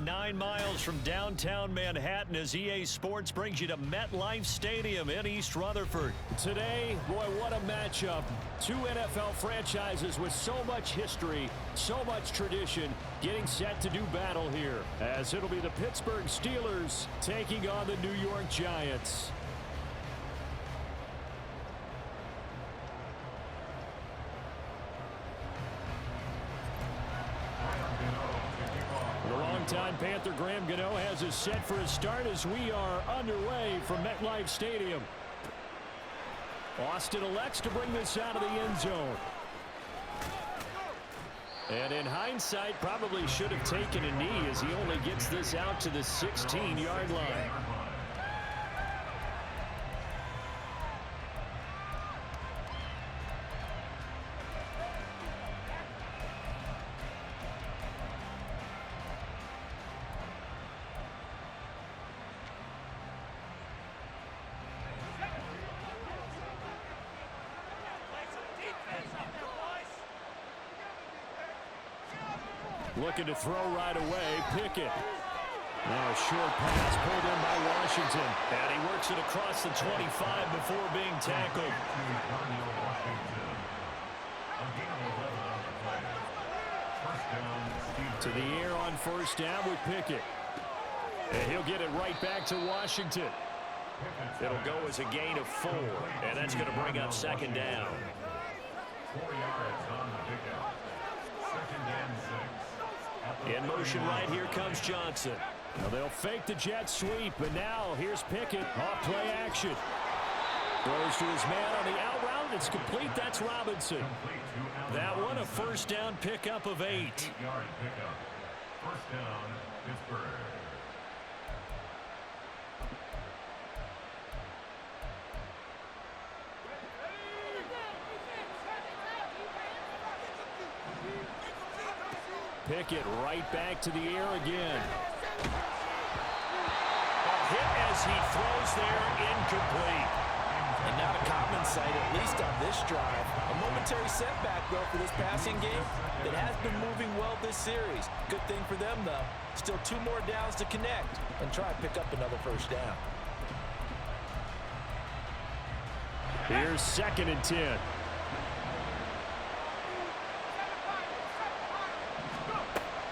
9 miles from downtown Manhattan as EA Sports brings you to MetLife Stadium in East Rutherford. Today, boy, what a matchup. Two NFL franchises with so much history, so much tradition, getting set to do battle here, as it'll be the Pittsburgh Steelers taking on the New York Giants. Longtime Panther Graham Gano has us set for a start as we are underway from MetLife Stadium. Austin elects to bring this out of the end zone. And in hindsight, probably should have taken a knee as he only gets this out to the 16-yard line. Looking to throw right away, Pickett. Now a short pass pulled in by Washington. And he works it across the 25 before being tackled. To the air on first down with Pickett. And he'll get it right back to Washington. It'll go as a gain of 4, and that's going to bring up second down. 4 yards on the pickup. Second and 6. In motion right here comes Johnson. Now they'll fake the jet sweep, and now here's Pickett off play action. Throws to his man on the out route. It's complete. That's Robinson. That one a first down pickup of 8. 8-yard pickup. First down, Pittsburgh. Pickett right back to the air again. A hit as he throws there, incomplete. And not a common sight, at least on this drive. A momentary setback, though, for this passing game that has been moving well this series. Good thing for them, though. Still 2 more downs to connect and try and pick up another first down. Here's 2nd and 10.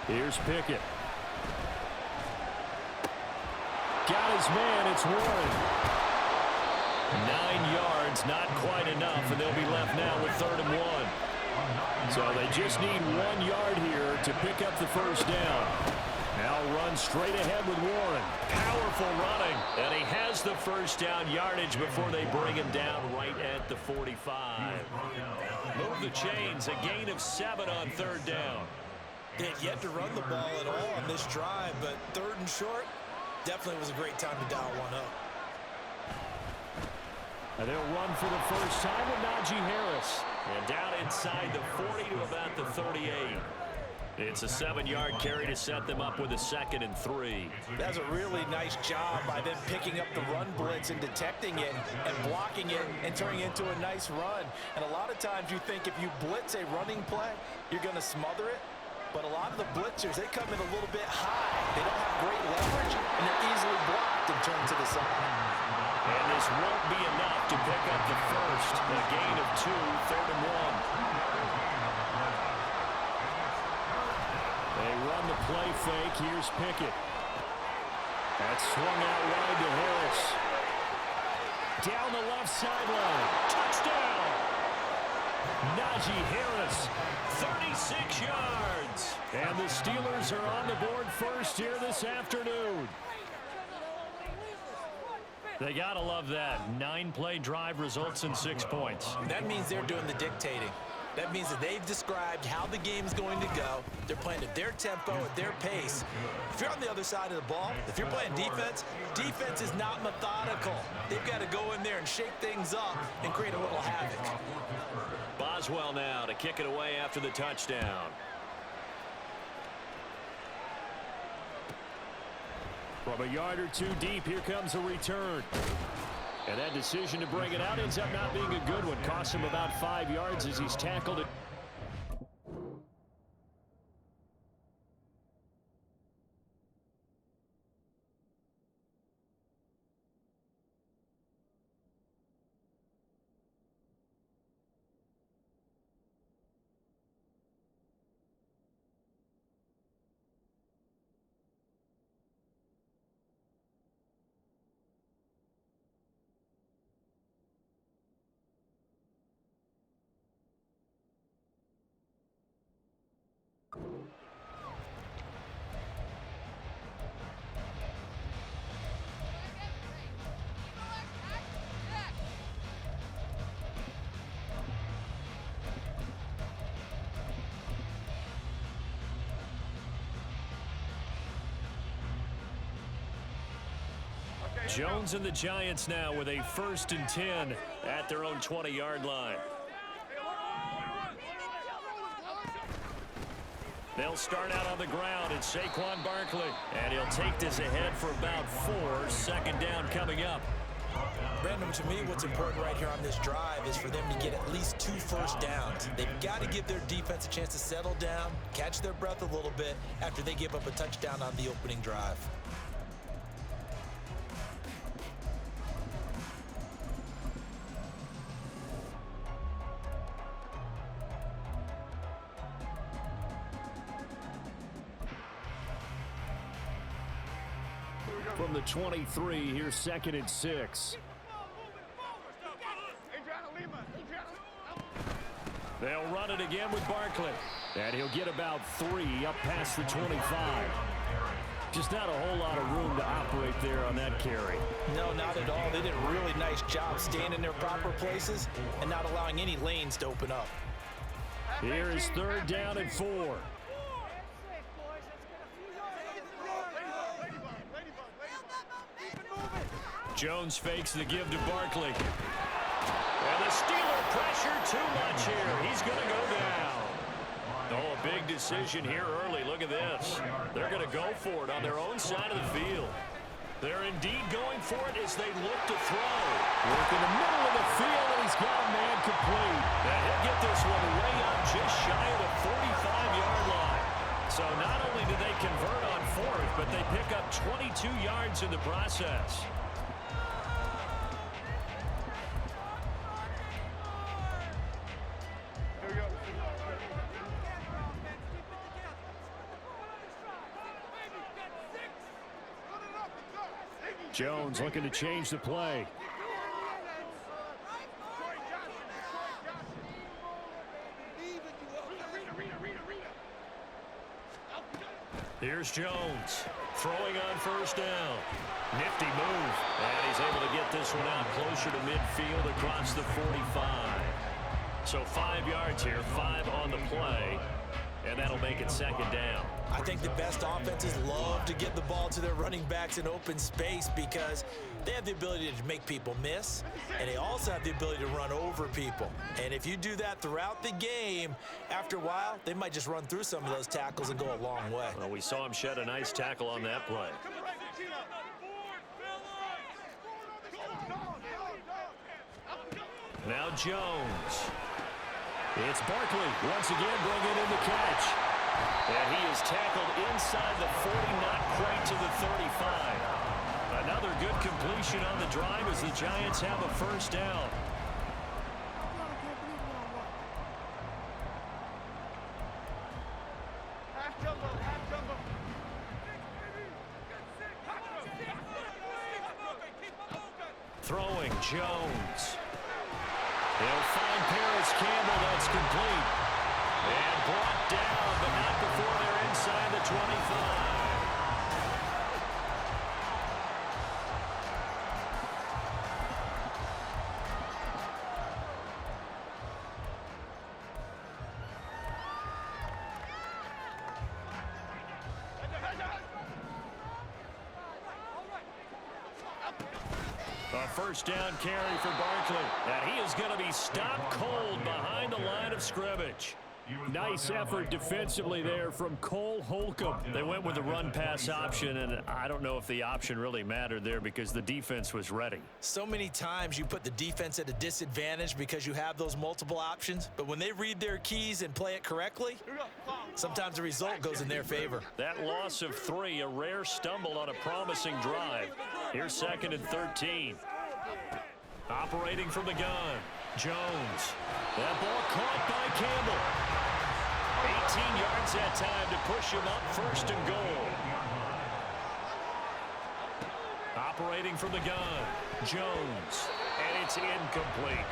Here's Pickett. Got his man, it's Warren. 9 yards, not quite enough, and they'll be left now with 3rd and 1. So they just need 1 yard here to pick up the first down. Now run straight ahead with Warren. Powerful running, and he has the first down yardage before they bring him down right at the 45. Move the chains, a gain of 7 on 3rd down. They had yet to run the ball at all on this drive, but 3rd and short definitely was a great time to dial one up. And they'll run for the first time with Najee Harris. And down inside the 40 to about the 38. It's a 7-yard carry to set them up with a 2nd and 3. That's a really nice job by them picking up the run blitz and detecting it and blocking it and turning it into a nice run. And a lot of times you think if you blitz a running play, you're going to smother it. But a lot of the blitzers, they come in a little bit high. They don't have great leverage, and they're easily blocked and turned to the side. And this won't be enough to pick up the first. A gain of 2, 3rd and 1. They run the play fake. Here's Pickett. That's swung out wide to Harris. Down the left sideline. Touchdown! Najee Harris, 36 yards. And the Steelers are on the board first here this afternoon. They got to love that. 9-play drive results in 6 points. That means they're doing the dictating. That means that they've described how the game's going to go. They're playing at their tempo, at their pace. If you're on the other side of the ball, if you're playing defense, defense is not methodical. They've got to go in there and shake things up and create a little havoc. Boswell now to kick it away after the touchdown. From a yard or 2 deep, here comes a return. And that decision to bring it out ends up not being a good one. Costs him about 5 yards as he's tackled it. Jones and the Giants now with a 1st and 10 at their own 20-yard line. They'll start out on the ground. It's Saquon Barkley. And he'll take this ahead for about 4. 2nd down coming up. Brandon, to me, what's important right here on this drive is for them to get at least 2 first downs. They've got to give their defense a chance to settle down, catch their breath a little bit after they give up a touchdown on the opening drive. From the 23, here's 2nd and 6. They'll run it again with Barkley. And he'll get about 3 up past the 25. Just not a whole lot of room to operate there on that carry. No, not at all. They did a really nice job staying in their proper places and not allowing any lanes to open up. Here is 3rd down and 4. Jones fakes the give to Barkley. And the Steeler pressure too much here. He's going to go down. Oh, a big decision here early. Look at this. They're going to go for it on their own side of the field. They're indeed going for it as they look to throw. Work in the middle of the field, and he's got a man complete. And he'll get this one way up just shy of the 45-yard line. So not only do they convert on 4th, but they pick up 22 yards in the process. Jones looking to change the play. Here's Jones throwing on 1st down. Nifty move. And he's able to get this one out closer to midfield across the 45. So 5 yards here, 5 on the play. And that'll make it 2nd down. I think the best offenses love to get the ball to their running backs in open space because they have the ability to make people miss, and they also have the ability to run over people. And if you do that throughout the game, after a while, they might just run through some of those tackles and go a long way. Well, we saw him shed a nice tackle on that play. Now Jones. It's Barkley once again bringing in the catch. And he is tackled inside the 40, not quite to the 35. Another good completion on the drive as the Giants have a 1st down. Throwing Jones. They'll find Paris Campbell. That's complete. And brought down, but not before they're inside the 25. A 1st down carry for Barkley. And he is going to be stopped cold behind the line of scrimmage. Nice effort defensively there from Cole Holcomb. They went with the run-pass option, and I don't know if the option really mattered there because the defense was ready. So many times you put the defense at a disadvantage because you have those multiple options, but when they read their keys and play it correctly, sometimes the result goes in their favor. That loss of 3, a rare stumble on a promising drive. Here's 2nd and 13. Operating from the gun, Jones. That ball caught by Campbell. 18 yards that time to push him up 1st and goal. Operating from the gun, Jones. And it's incomplete.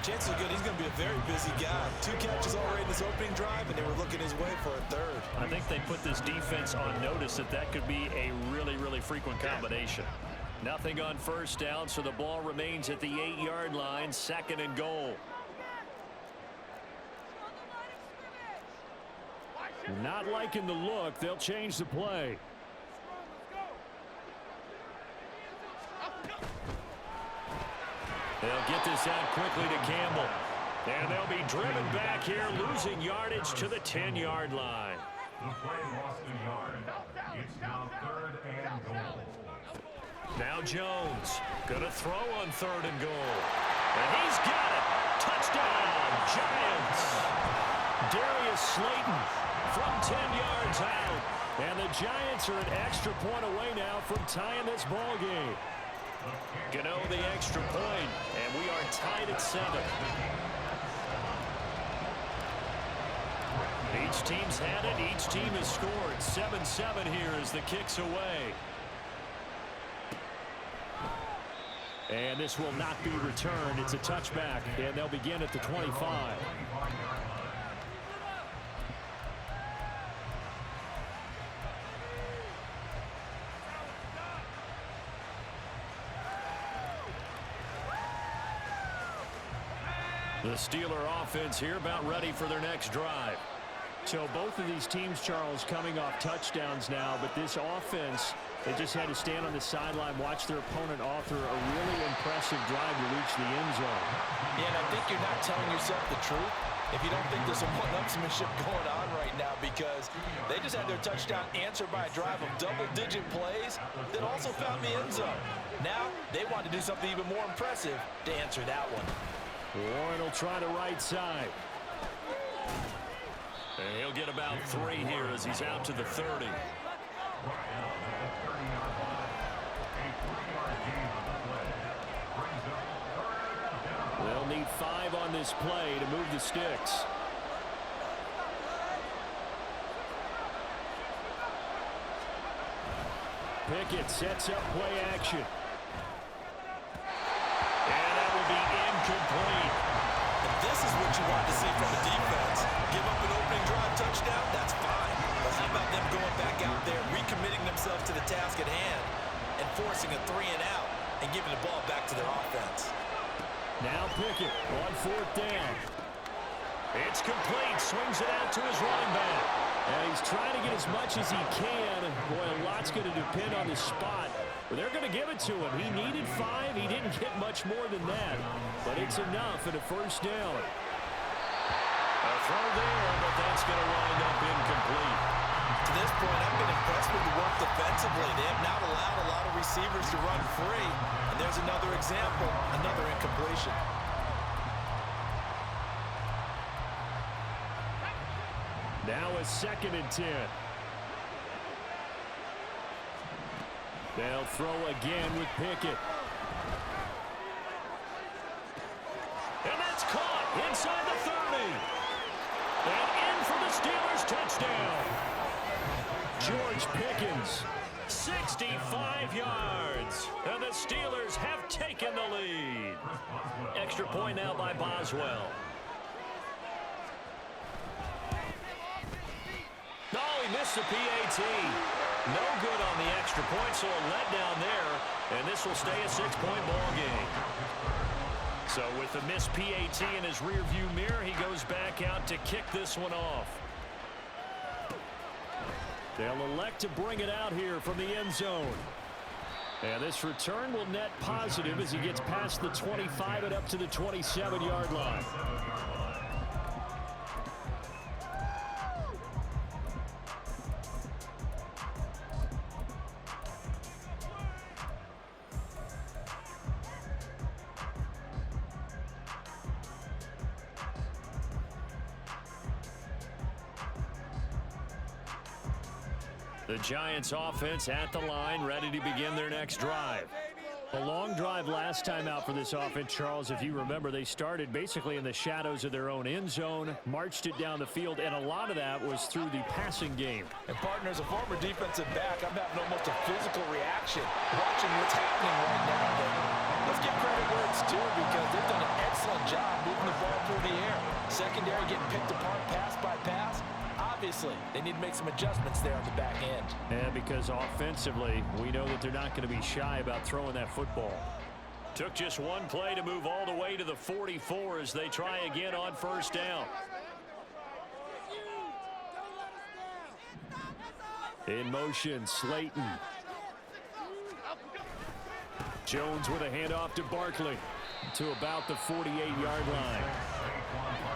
Chances are good he's going to be a very busy guy. 2 catches already in this opening drive, and they were looking his way for a 3rd. I think they put this defense on notice that could be a really, really frequent combination. Nothing on 1st down, so the ball remains at the 8-yard line, 2nd and goal. Not liking the look. They'll change the play. They'll get this out quickly to Campbell. And they'll be driven back here, losing yardage to the 10-yard line. The play lost a yard. It's now 3rd and goal. Now Jones gonna throw on 3rd and goal. And he's got it. Touchdown, Giants. Darius Slayton from 10 yards out. And the Giants are an extra point away now from tying this ball game. Gano the extra point, and we are tied at 7. Each team's had it. Each team has scored. 7-7 here as the kick's away. And this will not be returned. It's a touchback, and they'll begin at the 25. The Steeler offense here about ready for their next drive. So both of these teams, Charles, coming off touchdowns now, but this offense, they just had to stand on the sideline, watch their opponent author a really impressive drive to reach the end zone. Yeah, and I think you're not telling yourself the truth if you don't think there's some one-upsmanship going on right now, because they just had their touchdown answered by a drive of double-digit plays that also found the end zone. Now they want to do something even more impressive to answer that one. Warren will try the right side. And he'll get about 3 here as he's out to the 30. They'll need 5 on this play to move the sticks. Pickett sets up play action. And that will be incomplete. And this is what you want to see from a defense. Give up an opening drive touchdown, that's fine. But how about them going back out there, recommitting themselves to the task at hand, and forcing a 3 and out, and giving the ball back to their offense. Now Pickett on 4th down. It's complete. Swings it out to his running back. And he's trying to get as much as he can. Boy, a lot's going to depend on the spot. But they're going to give it to him. He needed 5. He didn't get much more than that. But it's enough at a 1st down. A throw there, but that's going to wind up incomplete. To this point, I've been impressed with the work defensively. They have not allowed a lot of receivers to run free. And there's another example, another incompletion. Now a 2nd and 10. They'll throw again with Pickett. And that's caught inside the 30. And in for the Steelers touchdown. George Pickens. 65 yards. And the Steelers have taken the lead. Extra point now by Boswell. Oh, he missed the PAT. No good on the extra point, so a letdown there. And this will stay a 6-point ball game. So with the missed PAT in his rearview mirror, he goes back out to kick this one off. They'll elect to bring it out here from the end zone. And this return will net positive as he gets past the 25 and up to the 27-yard line. The Giants offense at the line, ready to begin their next drive. A long drive last time out for this offense, Charles. If you remember, they started basically in the shadows of their own end zone, marched it down the field, and a lot of that was through the passing game. And partner, as a former defensive back, I'm having almost a physical reaction watching what's happening right now. But let's give credit where it's due, because they've done an excellent job moving the ball through the air. Secondary getting picked apart pass by pass. Obviously, they need to make some adjustments there on the back end. And because offensively, we know that they're not going to be shy about throwing that football. Took just one play to move all the way to the 44 as they try again on 1st down. In motion, Slayton. Jones with a handoff to Barkley. to about the 48-yard line.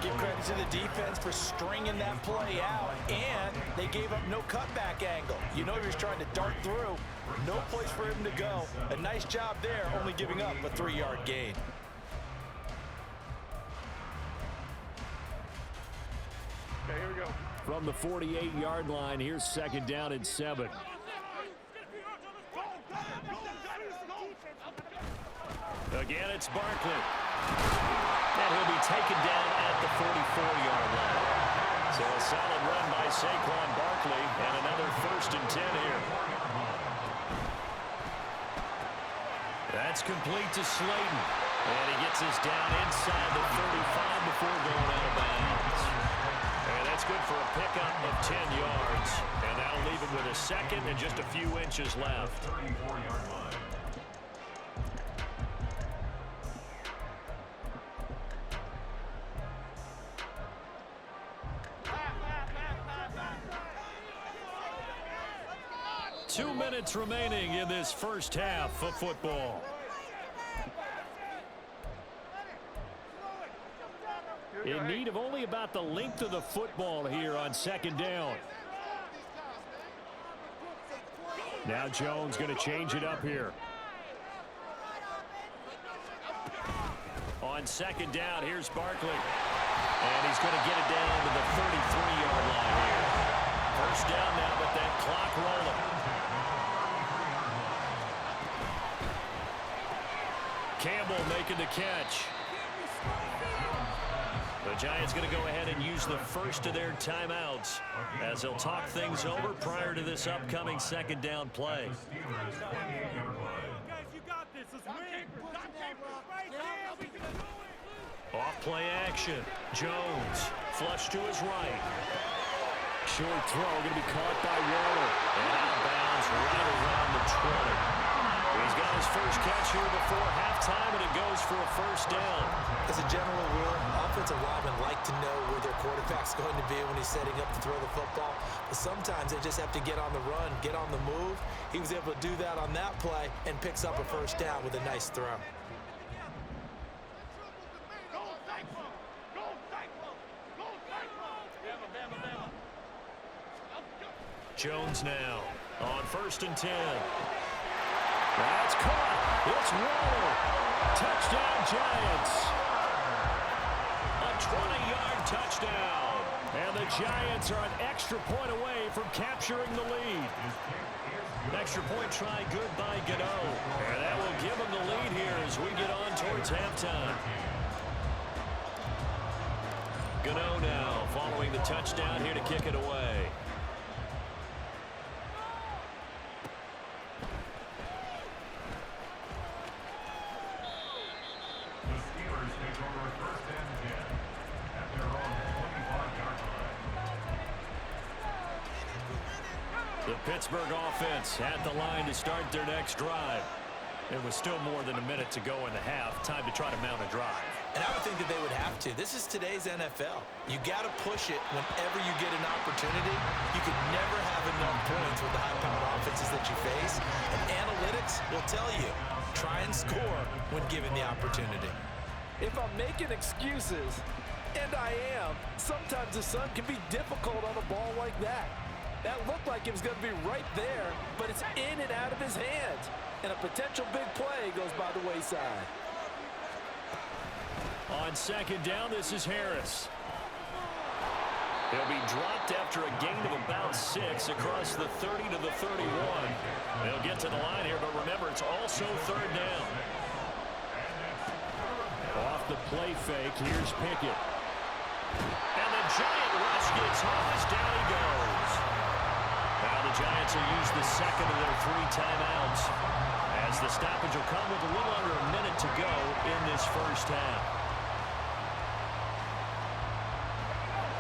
Give credit to the defense for stringing that play out, and they gave up no cutback angle. You know he was trying to dart through. No place for him to go. A nice job there, only giving up a 3-yard gain. Okay, here we go. From the 48-yard line, here's 2nd down and 7. Again, it's Barkley. And he'll be taken down at the 44-yard line. So a solid run by Saquon Barkley, and another 1st and 10 here. That's complete to Slayton. And he gets us down inside the 35 before going out of bounds. And that's good for a pickup of 10 yards. And that'll leave him with a 2nd and just a few inches left. 34-yard line. Two minutes remaining in this first half of football. In need of only about the length of the football here on 2nd down. Now Jones going to change it up here. On 2nd down, here's Barkley. And he's going to get it down to the 33-yard line here. First down now, but that clock rolling. Campbell making the catch. The Giants going to go ahead and use the first of their timeouts as they'll talk things over prior to this upcoming 2nd down play. Off play action. Jones flush to his right. Short throw going to be caught by Waller. And out of bounds right around the 20. He's got his first catch here before halftime, and it goes for a 1st down. As a general rule, offensive linemen like to know where their quarterback's going to be when he's setting up to throw the football. But sometimes they just have to get on the run, get on the move. He was able to do that on that play and picks up a 1st down with a nice throw. Jones now on 1st and 10. That's caught. It's Waller. Touchdown, Giants. A 20-yard touchdown. And the Giants are an extra point away from capturing the lead. Extra point try good by Gano. And that will give them the lead here as we get on towards halftime. Gano now following the touchdown here to kick it away. The Pittsburgh offense at the line to start their next drive. It was still more than a minute to go in the half. Time to try to mount a drive. And I would think that they would have to. This is today's NFL. You got to push it whenever you get an opportunity. You can never have enough points with the high-powered offenses that you face. And analytics will tell you, try and score when given the opportunity. If I'm making excuses, and I am, sometimes the sun can be difficult on a ball like that. That looked like it was going to be right there, but it's in and out of his hands. And a potential big play goes by the wayside. On 2nd down, this is Harris. He'll be dropped after a gain of about 6 across the 30 to the 31. They'll get to the line here, but remember, it's also 3rd down. Off the play fake, here's Pickett. And the Giant rush gets home as down he goes. Now the Giants will use the 2nd of their 3 timeouts as the stoppage will come with a little under a minute to go in this first half.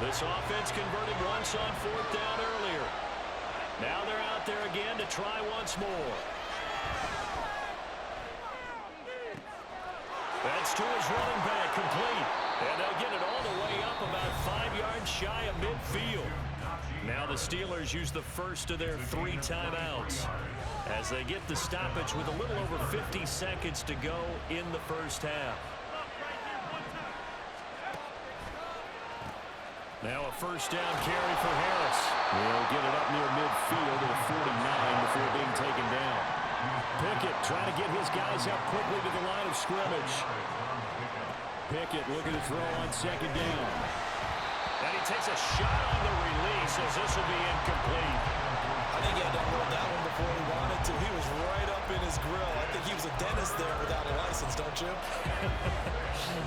This offense converted once on 4th down earlier. Now they're out there again to try once more. That's to his running back, complete. And they'll get it all the way up about 5 yards shy of midfield. Now the Steelers use the first of their 3 timeouts as they get the stoppage with a little over 50 seconds to go in the first half. Now a first down carry for Harris. He'll get it up near midfield at 49 before being taken down. Pickett trying to get his guys up quickly to the line of scrimmage. Pickett looking to throw on second down. And he takes a shot on the release as this will be incomplete. I think he had to hold that one before he wanted to. He was right up in his grill. I think he was a dentist there without a license, don't you?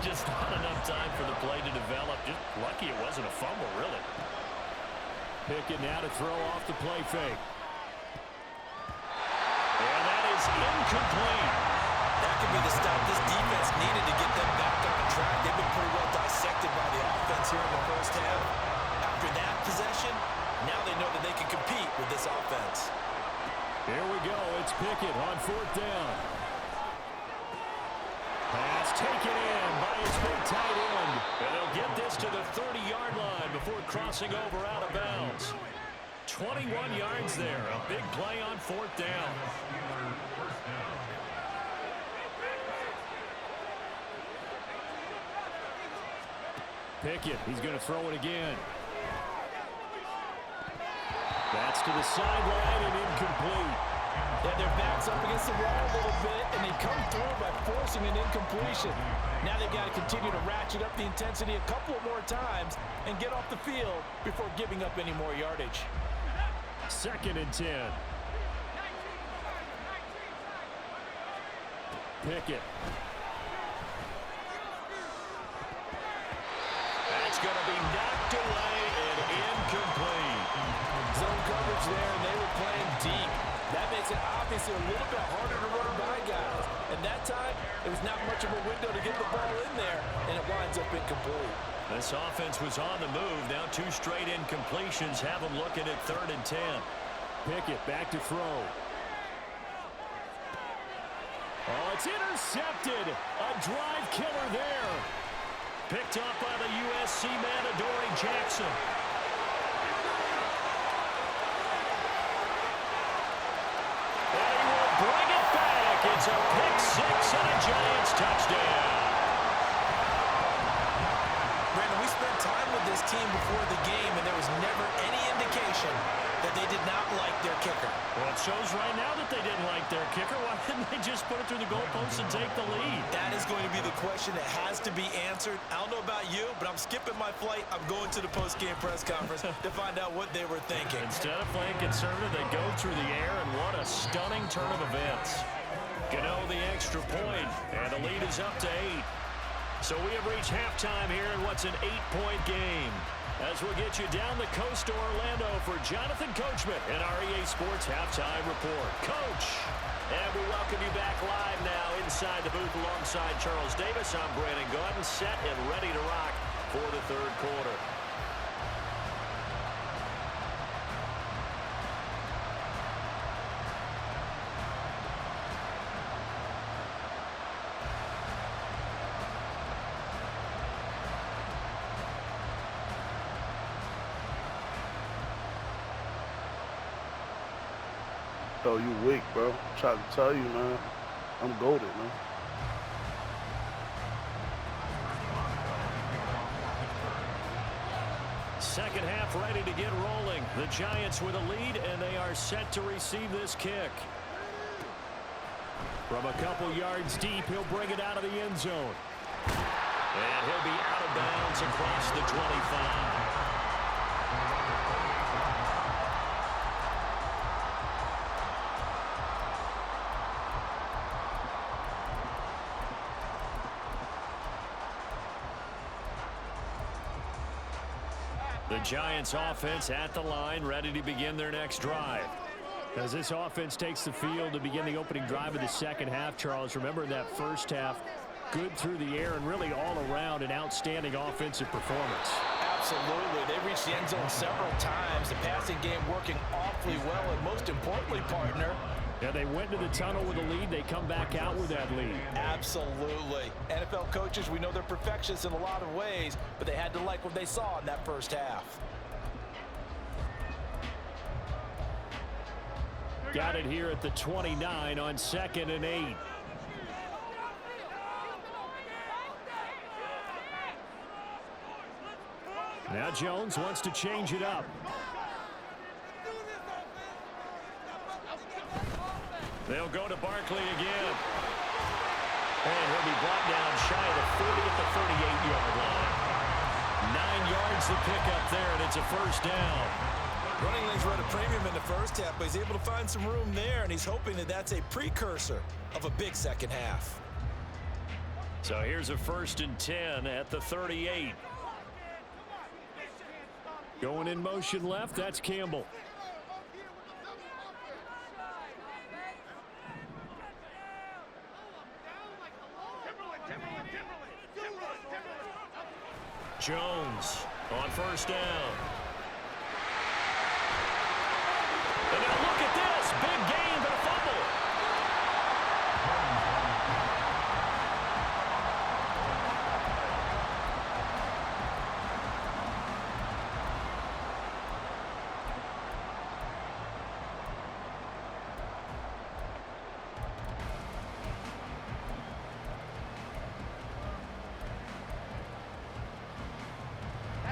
Just not enough time for the play to develop. Just lucky it wasn't a fumble, really. Pickett now to throw off the play fake. And that is incomplete. That could be the stop this defense needed to get them back on track. They've been pretty well dissected by the offense here in the first half. After that possession, now they know that they can compete with this offense. Here we go. It's Pickett on fourth down. Pass taken in by his big tight end. And they'll get this to the 30-yard line before crossing over out of bounds. 21 yards there. A big play on fourth down. Pickett, he's going to throw it again. That's to the sideline and incomplete. Yeah, their back's up against the wall a little bit, and they come through by forcing an incompletion. Now they've got to continue to ratchet up the intensity a couple more times and get off the field before giving up any more yardage. 2nd and 10. Pickett. That's going to be knocked away and incomplete. Zone coverage there, and they were playing deep. That makes it obviously a little bit harder to run by guys. And that time, there was not much of a window to get the ball in there, and it winds up incomplete. This offense was on the move. Now 2 straight incompletions have them looking at 3rd and 10. Pickett back to throw. Oh, it's intercepted. A drive killer there. Picked up by the USC man, Adoree Jackson. And he will bring it back. It's a pick 6 and a Giants touchdown. Brandon, we spent time with this team before the game, and there was never any indication that they did not like their kicker. Well, it shows right now that they didn't like their kicker. Why didn't they just put it through the goalpost and take the lead? That is going to be the question that has to be answered. I don't know about you, but I'm skipping my flight. I'm going to the post-game press conference to find out what they were thinking. Instead of playing conservative, they go through the air, and what a stunning turn of events. Gano the extra point, and the lead is up to 8. So we have reached halftime here in what's an 8-point game. As we'll get you down the coast to Orlando for Jonathan Coachman in our EA Sports Halftime Report. Coach! And we welcome you back live now inside the booth alongside Charles Davis. I'm Brandon Gaudin, set and ready to rock for the 3rd quarter. Yo, you weak, bro. I'm trying to tell you, man. I'm goated, man. Second half ready to get rolling. The Giants with a lead, and they are set to receive this kick. From a couple yards deep, he'll bring it out of the end zone. And he'll be out of bounds across the 25. The Giants offense at the line, ready to begin their next drive. As this offense takes the field to begin the opening drive of the second half, Charles, remember that first half, good through the air and really all around an outstanding offensive performance. Absolutely. They reached the end zone several times. The passing game working awfully well, and most importantly, partner, yeah, they went to the tunnel with a lead. They come back out with that lead. absolutely. NFL coaches, we know they're perfectionists in a lot of ways, but they had to like what they saw in that first half. Got it here at the 29 on 2nd and 8. Now Jones wants to change it up. They'll go to Barkley again. And he'll be brought down shy of the 40 at the 38-yard line. 9 yards to pick up there, and it's a first down. Running lanes were at a premium in the first half, but he's able to find some room there, and he's hoping that that's a precursor of a big second half. So here's a 1st and 10 at the 38. Going in motion left, that's Campbell. Jones on 1st down. And now look at this. Big gain, but a fumble.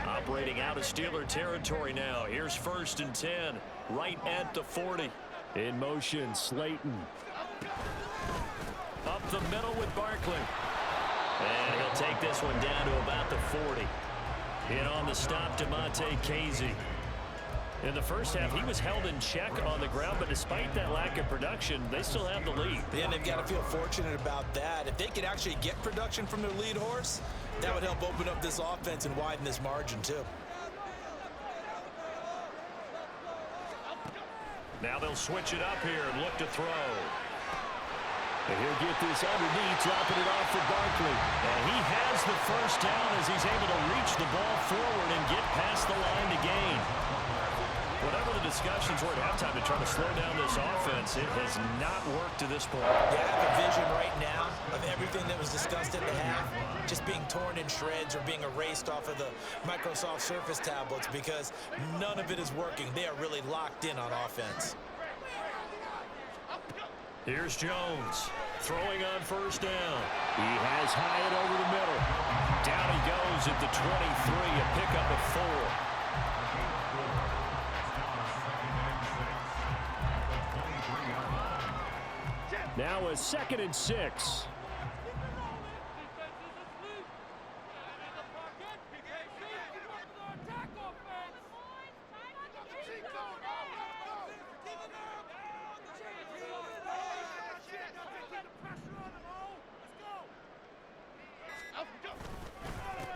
Operating out of Steeler territory now. Here's 1st and 10, right at the 40. In motion, Slayton. Up the middle with Barkley. And he'll take this one down to about the 40. In on the stop, DeMonte Casey. In the first half, he was held in check on the ground, but despite that lack of production, they still have the lead. Yeah, and they've got to feel fortunate about that. If they could actually get production from their lead horse, that would help open up this offense and widen this margin, too. Now they'll switch it up here and look to throw. And he'll get this underneath, dropping it off for Barkley. And he has the first down as he's able to reach the ball forward and get past the line to gain. Whatever the discussions were at halftime to try to slow down this offense, it has not worked to this point. Yeah, I have a vision right now of everything that was discussed at the half just being torn in shreds or being erased off of the Microsoft Surface tablets because none of it is working. They are really locked in on offense. Here's Jones throwing on 1st down. He has Hyatt over the middle. Down he goes at the 23, a pickup of 4. Now a 2nd and 6.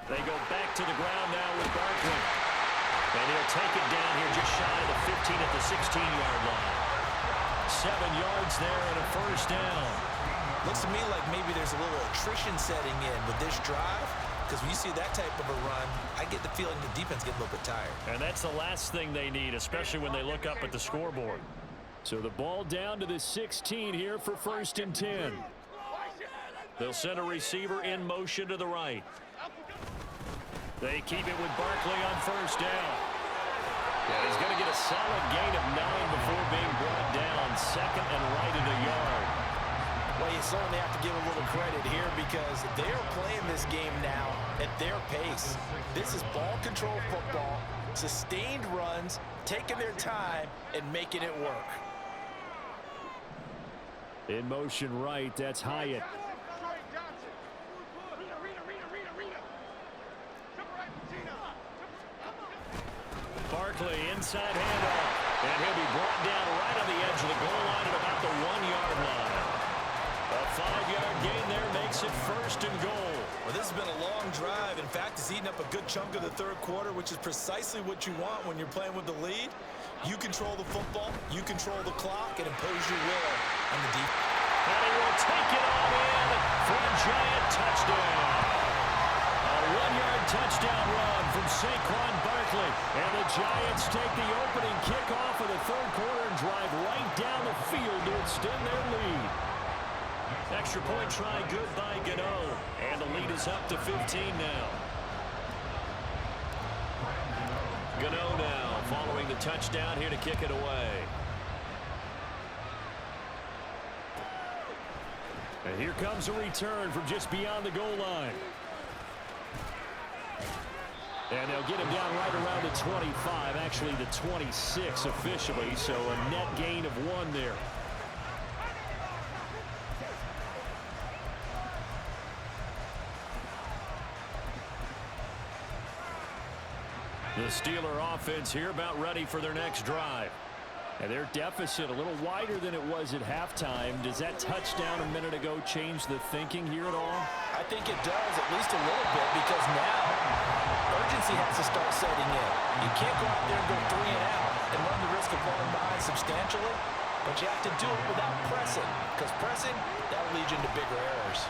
They go back to the ground now with Barkley. And he'll take it down here just shy of the 15 at the 16-yard line. 7 yards there and a 1st down. Looks to me like maybe there's a little attrition setting in with this drive because when you see that type of a run, I get the feeling the defense gets a little bit tired. And that's the last thing they need, especially when they look up at the scoreboard. So the ball down to the 16 here for 1st and 10. They'll send a receiver in motion to the right. They keep it with Barkley on 1st down. Yeah, he's going to get a solid gain of 9 before being brought down. 2nd and right at a yard. Well, you certainly have to give a little credit here because they're playing this game now at their pace. This is ball control football, sustained runs, taking their time, and making it work. In motion right, that's Hyatt. Barkley inside handoff. And he'll be brought down right on the edge of the goal line at about the 1-yard line. A 5-yard gain there makes it 1st and goal. Well, this has been a long drive. In fact, it's eaten up a good chunk of the 3rd quarter, which is precisely what you want when you're playing with the lead. You control the football, you control the clock, and impose your will on the defense. And he will take it all in for a giant touchdown. A 1-yard touchdown run from Saquon Barkley. And the Giants take the opening kickoff of the 3rd quarter and drive right down the field to extend their lead. Extra point try good by Gano. And the lead is up to 15 now. Gano now following the touchdown here to kick it away. And here comes a return from just beyond the goal line. And they'll get him down right around the 25, actually the 26 officially, so a net gain of 1 there. The Steeler offense here about ready for their next drive. And their deficit a little wider than it was at halftime. Does that touchdown a minute ago change the thinking here at all? I think it does, at least a little bit, because now urgency has to start setting in. You can't go out there and go 3 and out and run the risk of falling behind substantially, but you have to do it without pressing, because pressing, that'll lead you into bigger errors.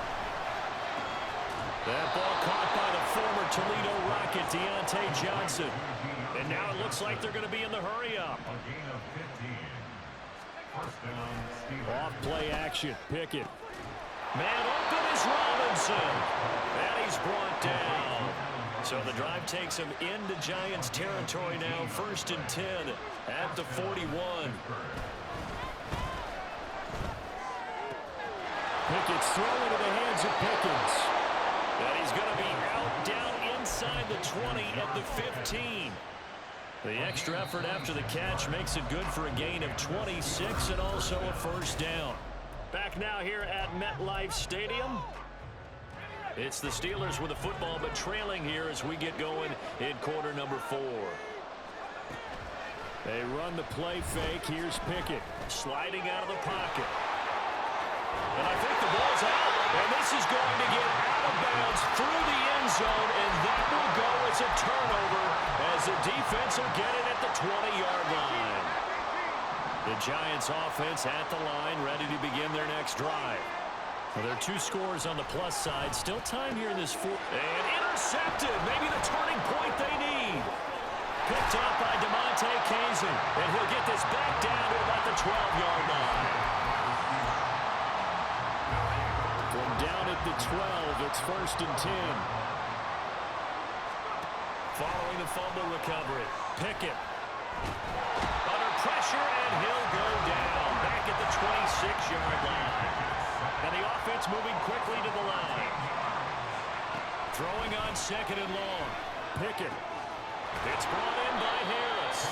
That ball caught by the former Toledo Rocket, Deontay Johnson. And now it looks like they're going to be in the hurry-up. Off play action. Pickett. Man open is Robinson. And he's brought down. So the drive takes him into Giants territory now. 1st and 10 at the 41. Pickett's thrown into the hands of Pickens. And he's going to be out down inside the 20 at the 15. The extra effort after the catch makes it good for a gain of 26 and also a 1st down. Back now here at MetLife Stadium. It's the Steelers with the football, but trailing here as we get going in quarter number 4. They run the play fake. Here's Pickett. Sliding out of the pocket. And I think the ball's out. And this is going to get out of bounds through the end zone, and that will go as a turnover as the defense will get it at the 20-yard line. The Giants offense at the line, ready to begin their next drive. Well, there are 2 scores on the plus side. Still time here in this 4th. And intercepted. Maybe the turning point they need. Picked up by DeMonte Kazin. And he'll get this back down to about the 12-yard line. From down at the 12, it's 1st and 10. Following the fumble recovery. Pickett. Under pressure, and he'll go down. Back at the 26-yard line. And the offense moving quickly to the line. Throwing on 2nd and long. Pickett. It's brought in by Harris.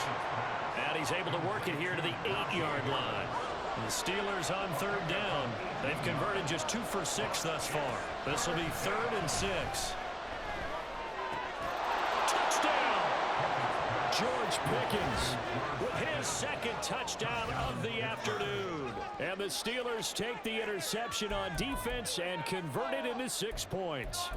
And he's able to work it here to the 8-yard line. The Steelers on 3rd down. They've converted just 2 for 6 thus far. This will be 3rd and 6. Touchdown! George Pickens with his 2nd touchdown of the afternoon. And the Steelers take the interception on defense and convert it into 6 points.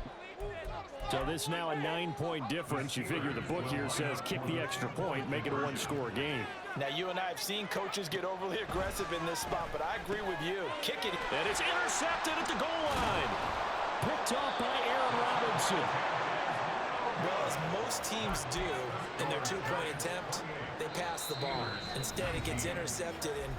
So this now a 9-point difference. You figure the book here says kick the extra point, make it a 1-score game. Now, you and I have seen coaches get overly aggressive in this spot, but I agree with you. Kick it. And it's intercepted at the goal line. Picked off by Aaron Robinson. Well, as most teams do in their 2-point attempt, they pass the ball. Instead, it gets intercepted. And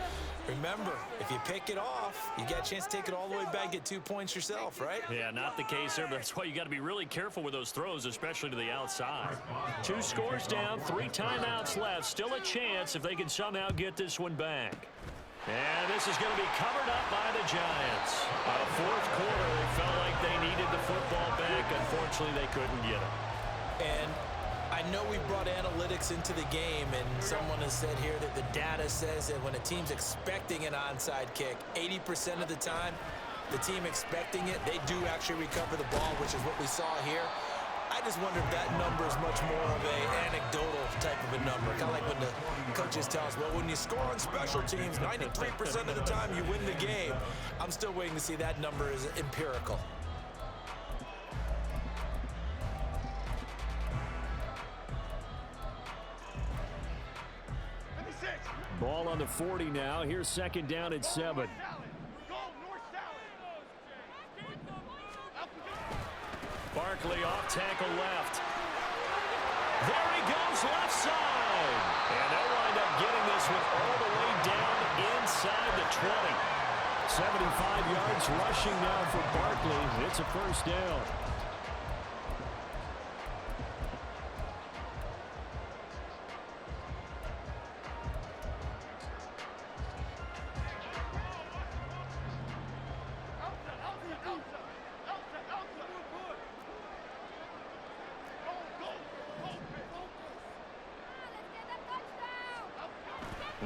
remember, if you pick it off, you got a chance to take it all the way back, get 2 points yourself, right? Yeah, not the case there, but that's why you got to be really careful with those throws, especially to the outside. 2 scores down, 3 timeouts left. Still a chance if they can somehow get this one back. And this is going to be covered up by the Giants. 4th quarter, they felt like they needed the football back. Unfortunately, they couldn't get it. And I know we brought analytics into the game, and someone has said here that the data says that when a team's expecting an onside kick, 80% of the time, the team expecting it, they do actually recover the ball, which is what we saw here. I just wonder if that number is much more of an anecdotal type of a number. Kind of like when the coaches tell us, well, when you score on special teams, 93% of the time you win the game. I'm still waiting to see that number is empirical. Ball on the 40 now. Here's 2nd down at 7. Barkley off tackle left. There he goes left side. And they'll wind up getting this one all the way down inside the 20. 75 yards rushing now for Barkley. It's a 1st down.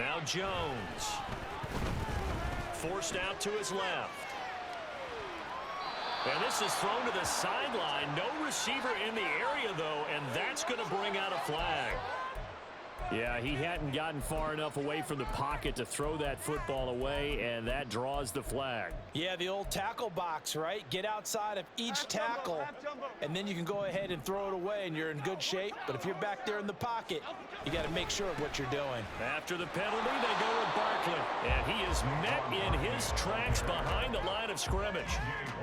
Now Jones. Forced out to his left. And this is thrown to the sideline. No receiver in the area, though, and that's going to bring out a flag. Yeah, he hadn't gotten far enough away from the pocket to throw that football away, and that draws the flag. Yeah, the old tackle box, right? Get outside of each tackle, and then you can go ahead and throw it away, and you're in good shape. But if you're back there in the pocket, you got to make sure of what you're doing. After the penalty, they go with Barkley, and he is met in his tracks behind the line of scrimmage.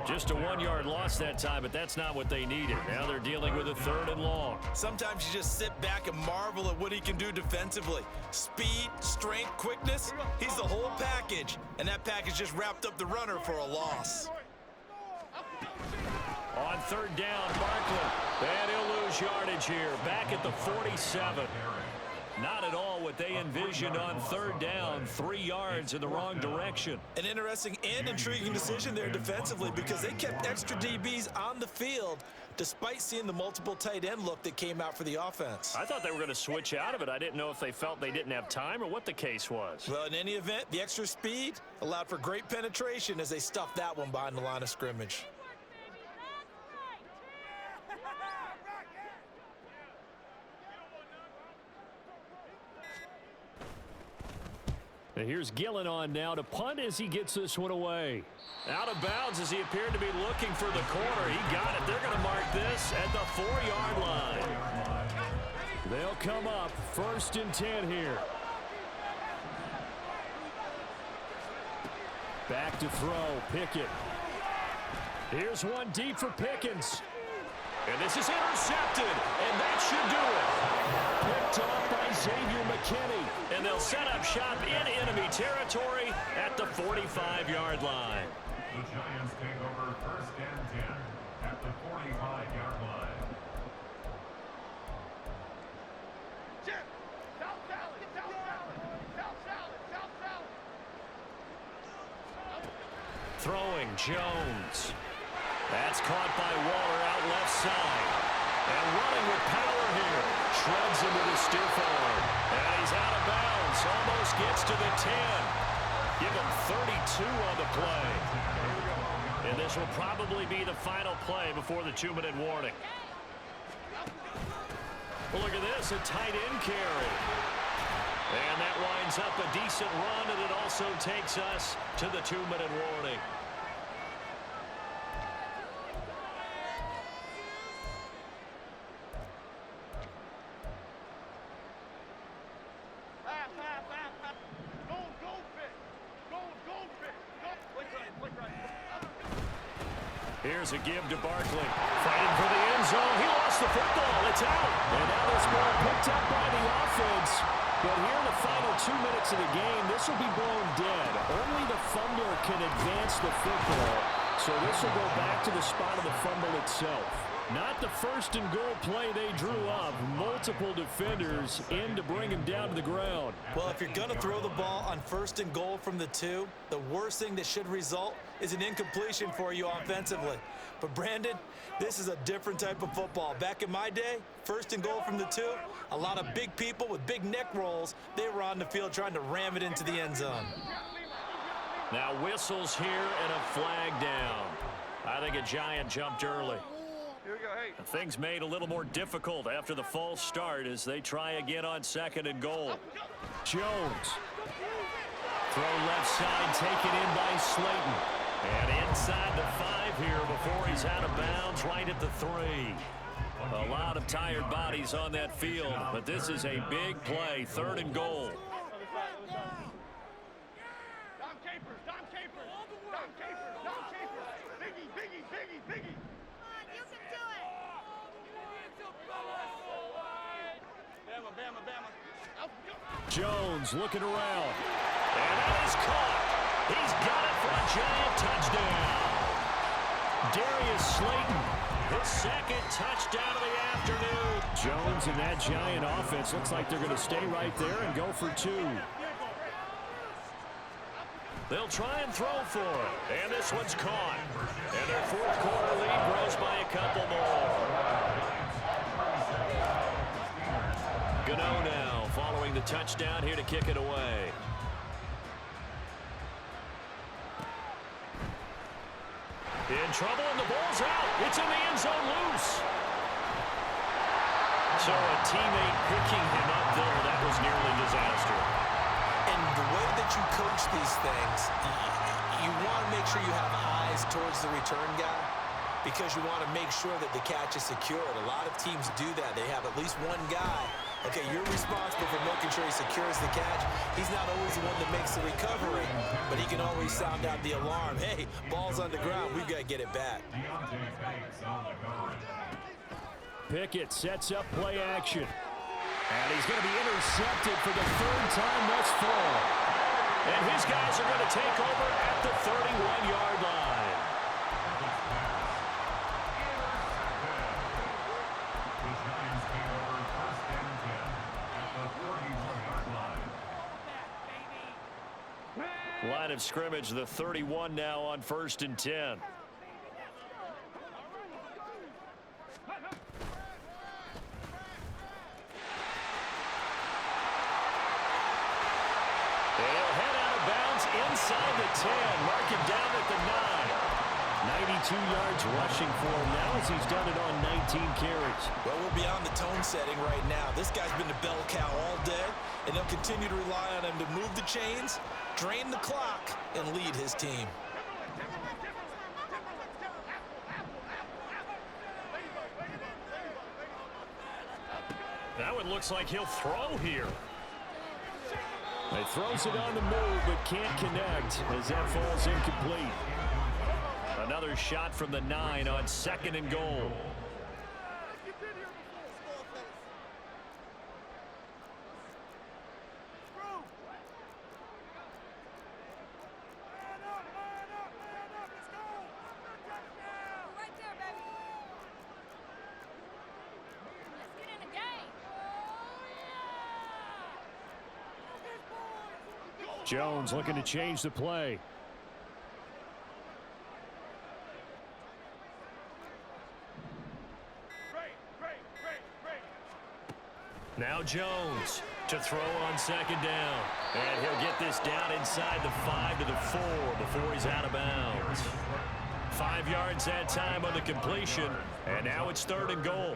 Just a 1-yard loss that time, but that's not what they needed. Now they're dealing with a 3rd and long. Sometimes you just sit back and marvel at what he can do defensively. Speed, strength, quickness, he's the whole package. And that package just wrapped up the runner for a loss. On 3rd down, Barkley. And he'll lose yardage here. Back at the 47. Not at all what they envisioned on 3rd down. 3 yards in the wrong direction. An interesting and intriguing decision there defensively because they kept extra DBs on the field despite seeing the multiple tight end look that came out for the offense. I thought they were going to switch out of it. I didn't know if they felt they didn't have time or what the case was. Well, in any event, the extra speed allowed for great penetration as they stuffed that one behind the line of scrimmage. And here's Gillen on now to punt as he gets this one away. Out of bounds as he appeared to be looking for the corner. He got it. They're going to mark this at the 4-yard line. They'll come up 1st and 10 here. Back to throw, Pickett. Here's one deep for Pickens. And this is intercepted, and that should do it. Picked off by Xavier McKinney. And they'll set up shop in enemy territory at the 45-yard line. The Giants take over 1st and 10 at the 45-yard line. Throwing Jones. That's caught by Waller out left side. And running with power here. Shreds into the stiff arm. And he's out of bounds. Almost gets to the 10. Give him 32 on the play. And this will probably be the final play before the 2-minute warning. Well, look at this, a tight end carry. And that winds up a decent run, and it also takes us to the 2-minute warning. Here's a give to Barkley. Fighting for the end zone. He lost the football. It's out. And now this ball picked up by the offense. But here in the final 2 minutes of the game, this will be blown dead. Only the fumbler can advance the football. So this will go back to the spot of the fumble itself. Not the 1st and goal play they drew up. Multiple defenders in to bring him down to the ground. Well, if you're going to throw the ball on 1st and goal from the 2, the worst thing that should result is an incompletion for you offensively. But Brandon, this is a different type of football. Back in my day, 1st and goal from the 2, a lot of big people with big neck rolls, they were on the field trying to ram it into the end zone. Now whistles here and a flag down. I think a Giant jumped early. Things made a little more difficult after the false start as they try again on 2nd and goal. Jones. Throw left side taken in by Slayton. And inside the 5 here before he's out of bounds right at the 3. A lot of tired bodies on that field, but this is a big play, 3rd and goal. Jones looking around. And that is caught. He's got it for a Giant touchdown. Darius Slayton, his 2nd touchdown of the afternoon. Jones and that Giant offense looks like they're going to stay right there and go for 2. They'll try and throw for it. And this one's caught. And their 4th quarter lead grows by a couple more. Gano now following the touchdown here to kick it away. In trouble, and the ball's out. It's in the end zone loose. So a teammate picking him up there, that was nearly disaster. And the way that you coach these things, you want to make sure you have eyes towards the return guy because you want to make sure that the catch is secured. A lot of teams do that. They have at least one guy. Okay, you're responsible for making sure he secures the catch. He's not always the one that makes the recovery, but he can always sound out the alarm. Hey, ball's on the ground. We've got to get it back. Pickett sets up play action. And he's going to be intercepted for the third time thus far. And his guys are going to take over at the 31-yard line. Line of scrimmage, the 31 now on 1st and 10. And he'll head out of bounds inside the 10. Mark him down at the 9. 92 yards rushing for him now as he's done it on 19 carries. Well, we're beyond the tone setting right now. This guy's been the bell cow all day, and they'll continue to rely on him to move the chains, drain the clock, and lead his team. That one looks like he'll throw here. He throws it on the move but can't connect as that falls incomplete. Another shot from the 9 on 2nd and goal. Jones looking to change the play. Now Jones to throw on 2nd down. And he'll get this down inside the 5 to the 4 before he's out of bounds. 5 yards that time on the completion. And now it's 3rd and goal.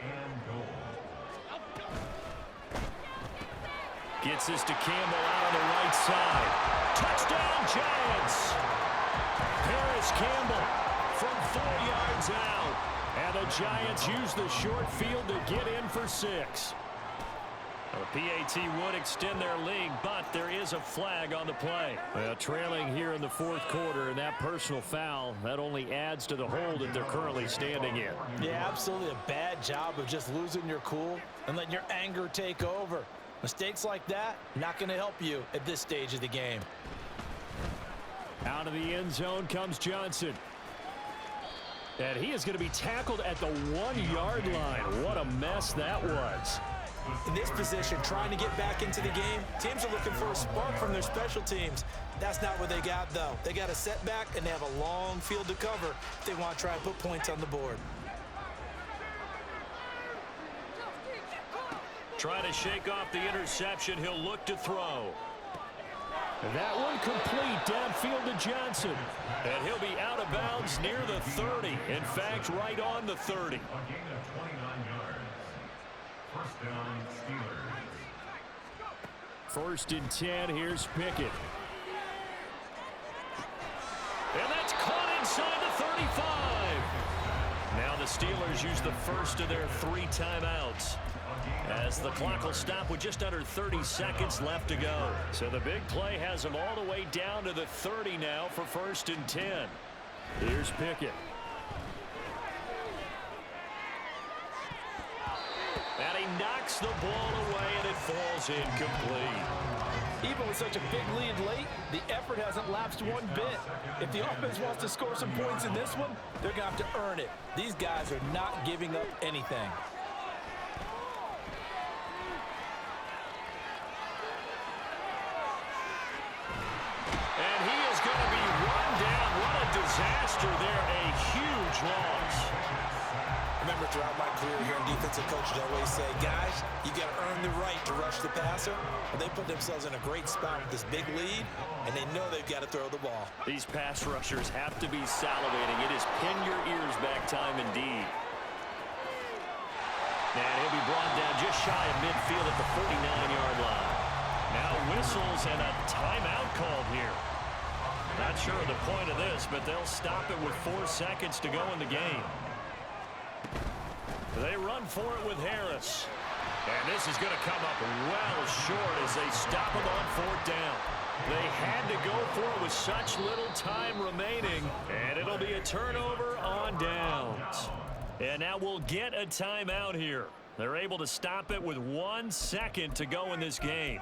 Gets this to Campbell out on the right side. Touchdown, Giants! Paris Campbell from 4 yards out. And the Giants use the short field to get in for 6. The PAT would extend their lead, but there is a flag on the play. Well, trailing here in the 4th quarter, and that personal foul, that only adds to the hole that they're currently standing in. Yeah, absolutely a bad job of just losing your cool and letting your anger take over. Mistakes like that, not going to help you at this stage of the game. Out of the end zone comes Johnson. And he is going to be tackled at the 1-yard line. What a mess that was. In this position, trying to get back into the game, teams are looking for a spark from their special teams. That's not what they got, though. They got a setback, and they have a long field to cover if they want to try and put points on the board. Trying to shake off the interception. He'll look to throw. That one complete downfield to Johnson. And he'll be out of bounds near the 30. In fact, right on the 30. A gain of 29 yards. First down, Steelers. 1st and 10, here's Pickett. And that's caught inside the 35. Now the Steelers use the first of their 3 timeouts, as the clock will stop with just under 30 seconds left to go. So the big play has them all the way down to the 30 now for 1st and 10. Here's Pickett. And he knocks the ball away, and it falls incomplete. Even with such a big lead late, the effort hasn't lapsed one bit. If the offense wants to score some points in this one, they're going to have to earn it. These guys are not giving up anything. And he is going to be run down. What a disaster there. A huge loss. I remember throughout my career hearing defensive coaches always say, guys, you got to earn the right to rush the passer. But they put themselves in a great spot with this big lead, and they know they've got to throw the ball. These pass rushers have to be salivating. It is pin your ears back time indeed. And he'll be brought down just shy of midfield at the 49-yard line. Now whistles and a timeout called here. Not sure of the point of this, but they'll stop it with 4 seconds to go in the game. They run for it with Harris. And this is going to come up well short as they stop him on 4th down. They had to go for it with such little time remaining, and it'll be a turnover on downs. And now we'll get a timeout here. They're able to stop it with 1 second to go in this game.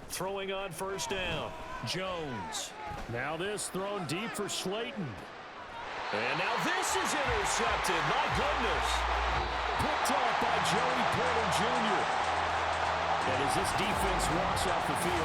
Throwing on 1st down, Jones. Now this thrown deep for Slayton. And now this is intercepted. My goodness. Picked off by Joey Porter Jr. And as this defense walks off the field,